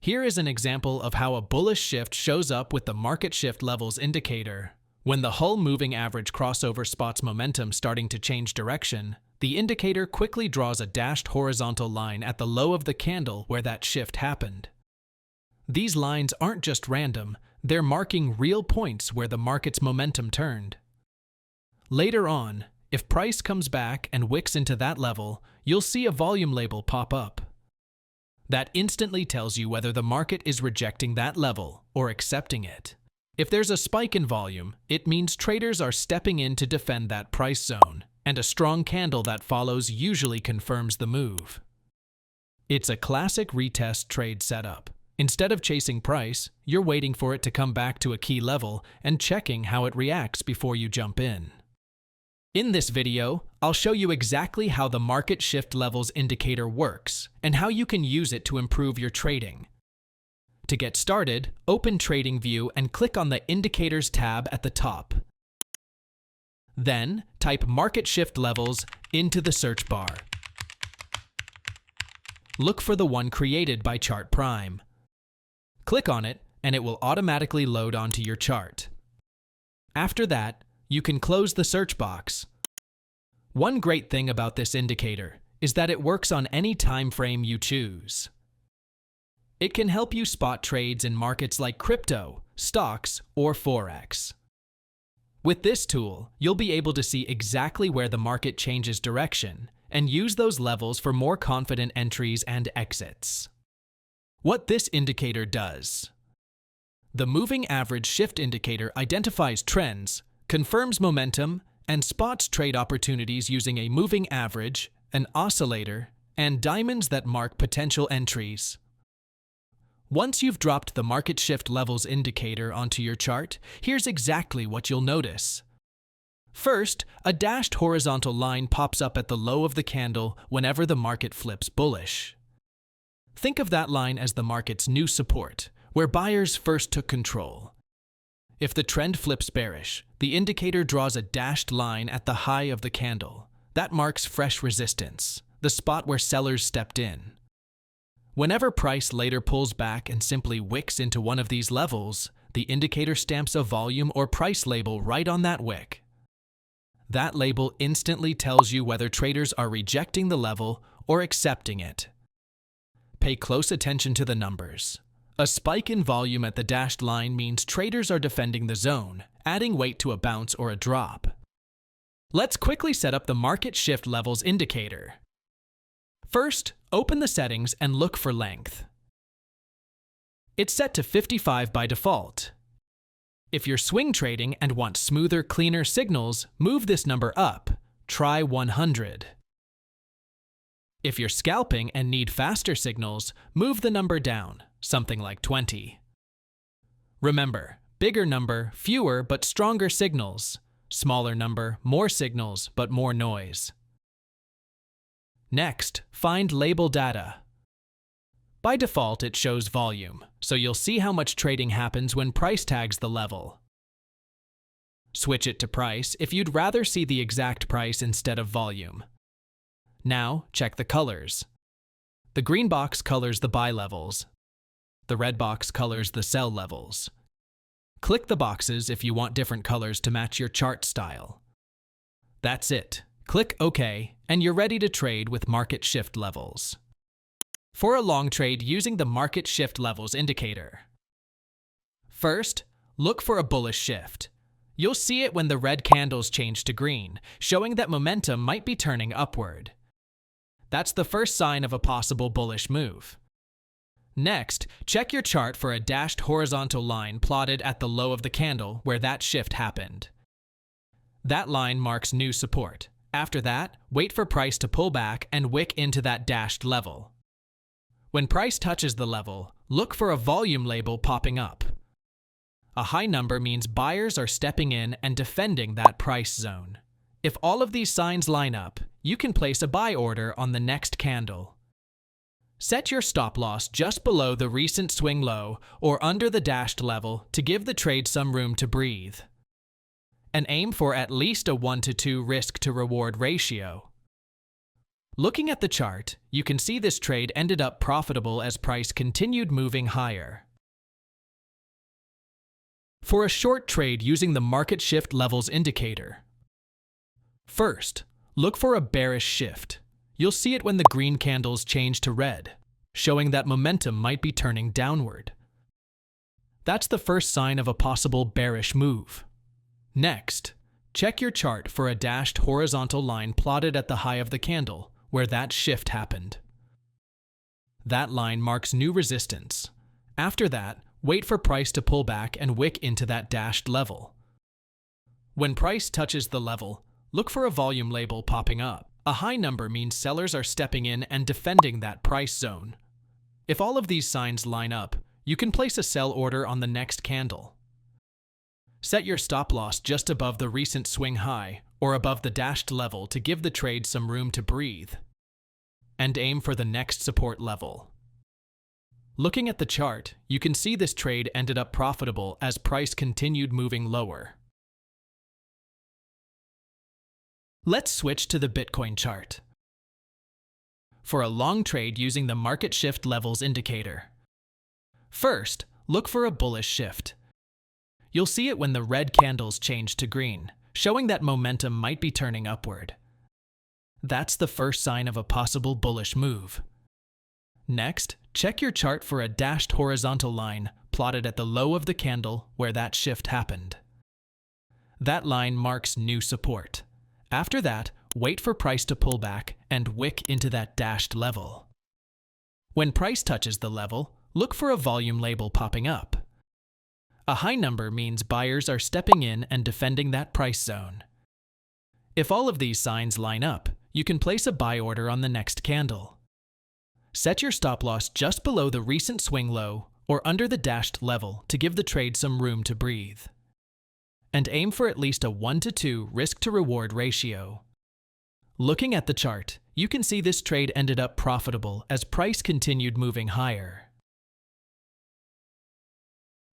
Here is an example of how a bullish shift shows up with the market shift levels indicator. When the whole moving average crossover spots momentum starting to change direction, the indicator quickly draws a dashed horizontal line at the low of the candle where that shift happened. These lines aren't just random, they're marking real points where the market's momentum turned. Later on, if price comes back and wicks into that level, you'll see a volume label pop up. That instantly tells you whether the market is rejecting that level or accepting it. If there's a spike in volume, it means traders are stepping in to defend that price zone, and a strong candle that follows usually confirms the move. It's a classic retest trade setup. Instead of chasing price, you're waiting for it to come back to a key level and checking how it reacts before you jump in. In this video, I'll show you exactly how the market shift levels indicator works and how you can use it to improve your trading. To get started, open TradingView and click on the Indicators tab at the top. Then, type Market Shift Levels into the search bar. Look for the one created by ChartPrime. Click on it, and it will automatically load onto your chart. After that, you can close the search box. One great thing about this indicator is that it works on any time frame you choose. It can help you spot trades in markets like crypto, stocks, or Forex. With this tool, you'll be able to see exactly where the market changes direction and use those levels for more confident entries and exits. What this indicator does: the moving average shift indicator identifies trends, confirms momentum, and spots trade opportunities using a moving average, an oscillator, and diamonds that mark potential entries. Once you've dropped the market shift levels indicator onto your chart, here's exactly what you'll notice. First, a dashed horizontal line pops up at the low of the candle whenever the market flips bullish. Think of that line as the market's new support, where buyers first took control. If the trend flips bearish, the indicator draws a dashed line at the high of the candle. That marks fresh resistance, the spot where sellers stepped in. Whenever price later pulls back and simply wicks into one of these levels, the indicator stamps a volume or price label right on that wick. That label instantly tells you whether traders are rejecting the level or accepting it. Pay close attention to the numbers. A spike in volume at the dashed line means traders are defending the zone, adding weight to a bounce or a drop. Let's quickly set up the market shift levels indicator. First, open the settings and look for length. It's set to 55 by default. If you're swing trading and want smoother, cleaner signals, move this number up. Try 100. If you're scalping and need faster signals, move the number down, something like 20. Remember, bigger number, fewer but stronger signals. Smaller number, more signals but more noise. Next, find label data. By default, it shows volume, so you'll see how much trading happens when price tags the level. Switch it to price if you'd rather see the exact price instead of volume. Now, check the colors. The green box colors the buy levels. The red box colors the sell levels. Click the boxes if you want different colors to match your chart style. That's it. Click OK, and you're ready to trade with market shift levels. For a long trade using the market shift levels indicator. First, look for a bullish shift. You'll see it when the red candles change to green, showing that momentum might be turning upward. That's the first sign of a possible bullish move. Next, check your chart for a dashed horizontal line plotted at the low of the candle where that shift happened. That line marks new support. After that, wait for price to pull back and wick into that dashed level. When price touches the level, look for a volume label popping up. A high number means buyers are stepping in and defending that price zone. If all of these signs line up, you can place a buy order on the next candle. Set your stop loss just below the recent swing low or under the dashed level to give the trade some room to breathe. And aim for at least a 1 to 2 risk to reward ratio. Looking at the chart, you can see this trade ended up profitable as price continued moving higher. For a short trade using the market shift levels indicator. First, look for a bearish shift. You'll see it when the green candles change to red, showing that momentum might be turning downward. That's the first sign of a possible bearish move. Next, check your chart for a dashed horizontal line plotted at the high of the candle, where that shift happened. That line marks new resistance. After that, wait for price to pull back and wick into that dashed level. When price touches the level, look for a volume label popping up. A high number means sellers are stepping in and defending that price zone. If all of these signs line up, you can place a sell order on the next candle. Set your stop loss just above the recent swing high or above the dashed level to give the trade some room to breathe. And aim for the next support level. Looking at the chart, you can see this trade ended up profitable as price continued moving lower. Let's switch to the Bitcoin chart. For a long trade using the market shift levels indicator. First, look for a bullish shift. You'll see it when the red candles change to green, showing that momentum might be turning upward. That's the first sign of a possible bullish move. Next, check your chart for a dashed horizontal line plotted at the low of the candle where that shift happened. That line marks new support. After that, wait for price to pull back and wick into that dashed level. When price touches the level, look for a volume label popping up. A high number means buyers are stepping in and defending that price zone. If all of these signs line up, you can place a buy order on the next candle. Set your stop loss just below the recent swing low or under the dashed level to give the trade some room to breathe. And aim for at least a 1-to-2 risk-to-reward ratio. Looking at the chart, you can see this trade ended up profitable as price continued moving higher.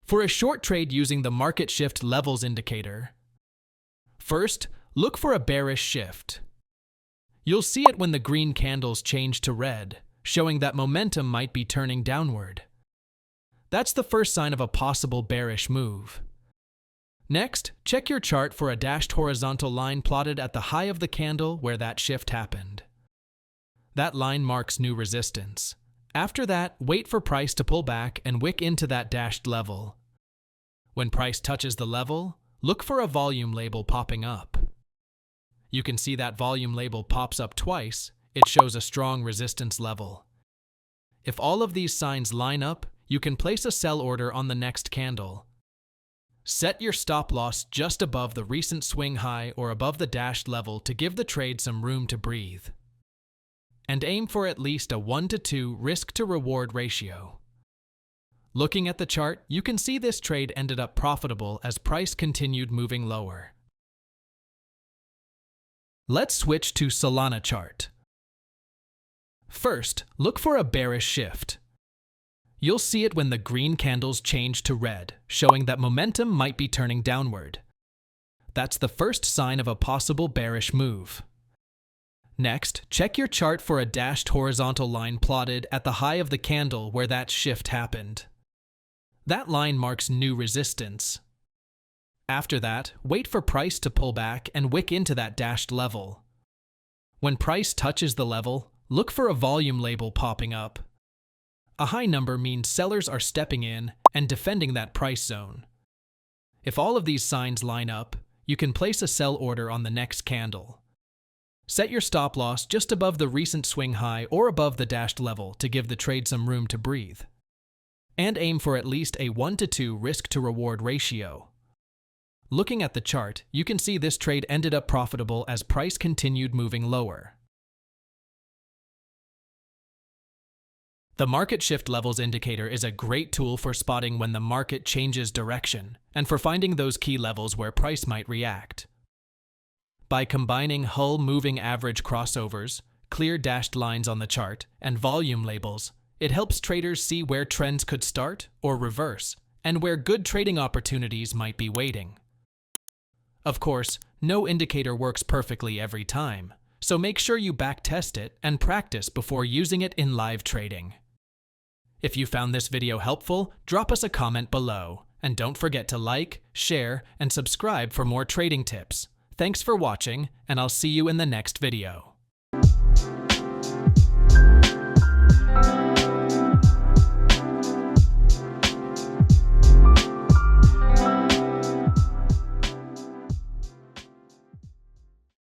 For a short trade using the market shift levels indicator. First, look for a bearish shift. You'll see it when the green candles change to red, showing that momentum might be turning downward. That's the first sign of a possible bearish move. Next, check your chart for a dashed horizontal line plotted at the high of the candle where that shift happened. That line marks new resistance. After that, wait for price to pull back and wick into that dashed level. When price touches the level, look for a volume label popping up. You can see that volume label pops up twice. It shows a strong resistance level. If all of these signs line up, you can place a sell order on the next candle. Set your stop loss just above the recent swing high or above the dashed level to give the trade some room to breathe. And aim for at least a 1-to-2 risk-to-reward ratio. Looking at the chart, you can see this trade ended up profitable as price continued moving lower. Let's switch to Solana chart. First, look for a bearish shift. You'll see it when the green candles change to red, showing that momentum might be turning downward. That's the first sign of a possible bearish move. Next, check your chart for a dashed horizontal line plotted at the high of the candle where that shift happened. That line marks new resistance. After that, wait for price to pull back and wick into that dashed level. When price touches the level, look for a volume label popping up. A high number means sellers are stepping in and defending that price zone. If all of these signs line up, you can place a sell order on the next candle. Set your stop loss just above the recent swing high or above the dashed level to give the trade some room to breathe. And aim for at least a 1-to-2 risk-to-reward ratio. Looking at the chart, you can see this trade ended up profitable as price continued moving lower. The market shift levels indicator is a great tool for spotting when the market changes direction and for finding those key levels where price might react. By combining Hull moving average crossovers, clear dashed lines on the chart, and volume labels, it helps traders see where trends could start or reverse and where good trading opportunities might be waiting. Of course, no indicator works perfectly every time, so make sure you backtest it and practice before using it in live trading. If you found this video helpful, drop us a comment below, and don't forget to like, share, and subscribe for more trading tips. Thanks for watching, and I'll see you in the next video.